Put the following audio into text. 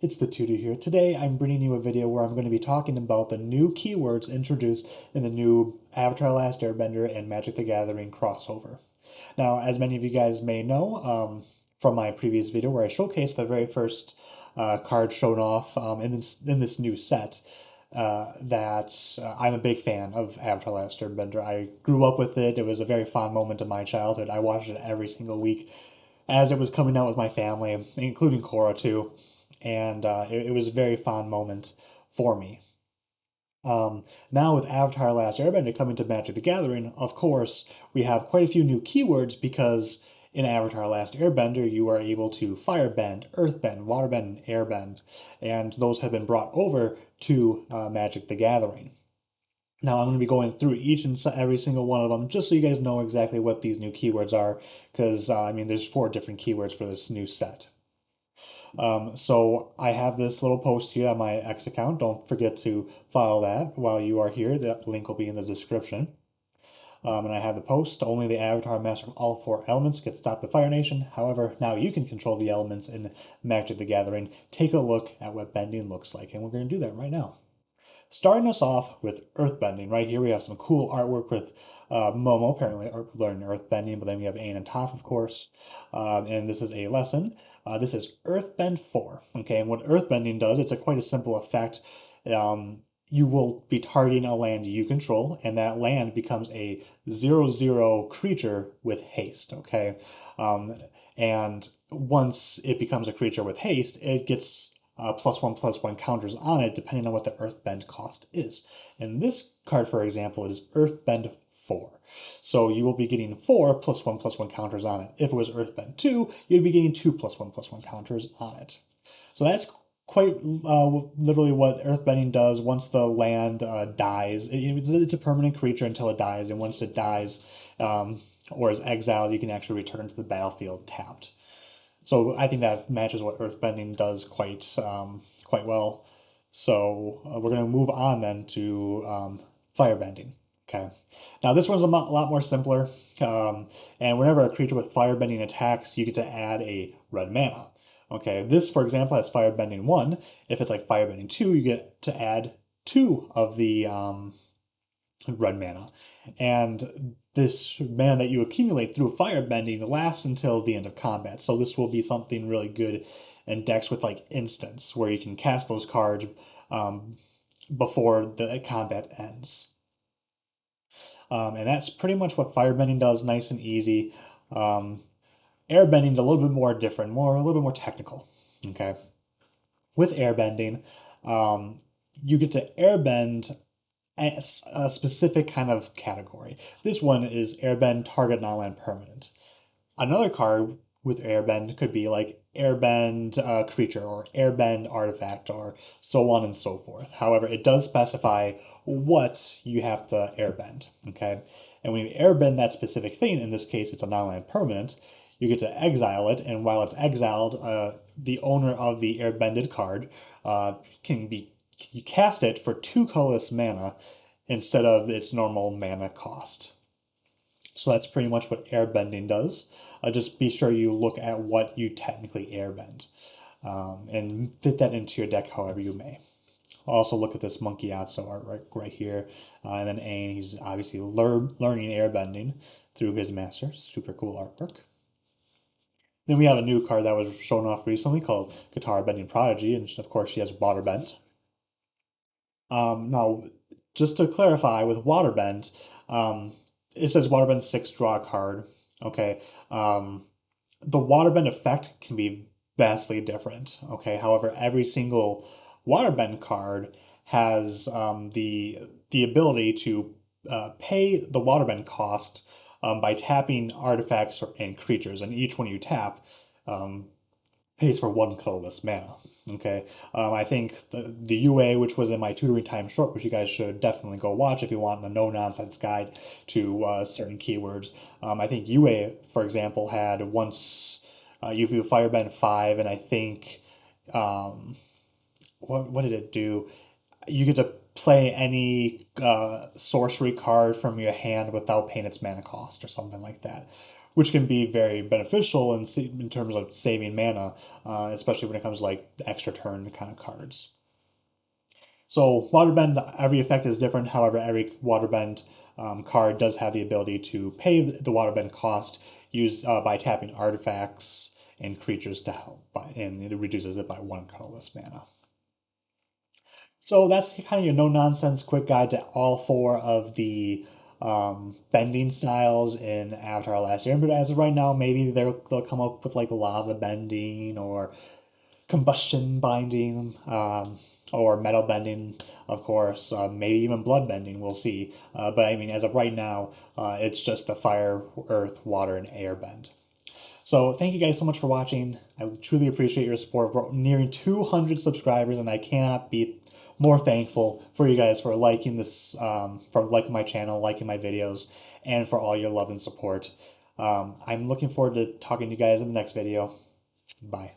it's the Tutor here. Today I'm bringing you a video where I'm going to be talking about the new keywords introduced in the new Avatar: Last Airbender and Magic the Gathering crossover. Now, as many of you guys may know from my previous video where I showcased the very first card shown off in this new set, I'm a big fan of Avatar: Last Airbender. I grew up with it. It was a very fond moment of my childhood. I watched it every single week as it was coming out with my family, including Cora too, and it was a very fond moment for me. Now with Avatar: Last Airbender coming to Magic the Gathering, of course, we have quite a few new keywords because in Avatar: Last Airbender you are able to Firebend, Earthbend, Waterbend, and Airbend, and those have been brought over to Magic the Gathering. Now I'm going to be going through each and every single one of them just so you guys know exactly what these new keywords are, because I mean there's 4 different keywords for this new set. So I have this little post here on my X account. Don't forget to follow that while you are here. The link will be in the description. And I have the post, only the Avatar Master of all 4 elements can stop the Fire Nation. However, now you can control the elements in Magic the Gathering. Take a look at what bending looks like, and we're going to do that right now. Starting us off with Earthbending. Right here we have some cool artwork with Momo, apparently learning Earthbending, but then we have Aang and Toph, of course. And this is a lesson. This is Earthbend 4. Okay, and what Earthbending does, it's quite a simple effect. You will be targeting a land you control, and that land becomes a 0/0 creature with haste. Okay, and once it becomes a creature with haste, it gets +1/+1 counters on it, depending on what the Earthbend cost is. And this card, for example, is Earthbend 4. So you will be getting 4 +1/+1 counters on it. If it was Earthbend 2, you'd be getting 2 +1/+1 counters on it. So that's quite literally what Earthbending does. Once the land dies, it's a permanent creature until it dies, and once it dies or is exiled, you can actually return to the battlefield tapped. So I think that matches what Earthbending does quite well. So we're going to move on then to Firebending. Okay. Now this one's a lot more simpler. And whenever a creature with Firebending attacks, you get to add a red mana. Okay. This, for example, has Firebending 1. If it's like Firebending 2, you get to add 2 of the red mana. And this mana that you accumulate through Firebending lasts until the end of combat. So this will be something really good in decks with like instants, where you can cast those cards before the combat ends. And that's pretty much what Firebending does, nice and easy. Airbending's a little bit more different, a little bit more technical. Okay. With Airbending, you get to airbend a specific kind of category. This one is Airbend target non-land permanent. Another card with Airbend could be like Airbend creature or Airbend artifact or so on and so forth. However, it does specify what you have to Airbend, okay? And when you Airbend that specific thing, in this case it's a non-land permanent, you get to exile it, and while it's exiled, the owner of the Airbended card can be you cast it for 2 colorless mana instead of its normal mana cost. So that's pretty much what airbending does. Just be sure you look at what you technically airbend and fit that into your deck however you may. Also look at this Monkey Atso art right here. And then Aang, he's obviously learning airbending through his master. Super cool artwork. Then we have a new card that was shown off recently called Guitar Bending Prodigy, and of course she has Waterbend. Now, just to clarify, with Waterbend, it says Waterbend 6, draw a card. Okay. The Waterbend effect can be vastly different. Okay. However, every single Waterbend card has the ability to pay the Waterbend cost by tapping artifacts and creatures, and each one you tap pays for 1 colorless mana. Okay, I think the UA, which was in my tutoring time short, which you guys should definitely go watch if you want a no-nonsense guide to certain keywords. I think UA, for example, had once you do Firebend 5, and I think what did it do? You get to play any sorcery card from your hand without paying its mana cost or something like that. which can be very beneficial in terms of saving mana, especially when it comes to like extra turn kind of cards. So Waterbend, every effect is different. However, every Waterbend card does have the ability to pay the Waterbend cost used by tapping artifacts and creatures to help, and it reduces it by 1 colorless mana. So that's kind of your no-nonsense quick guide to all 4 of the bending styles in Avatar: Last Airbender. But as of right now, maybe they'll come up with like lava bending or combustion binding, or metal bending, of course, maybe even blood bending. We'll see. But I mean, as of right now, it's just the fire, earth, water, and air bend. So thank you guys so much for watching. I truly appreciate your support. We're nearing 200 subscribers, and I cannot be more thankful for you guys for liking this, for liking my channel, liking my videos, and for all your love and support. I'm looking forward to talking to you guys in the next video. Bye.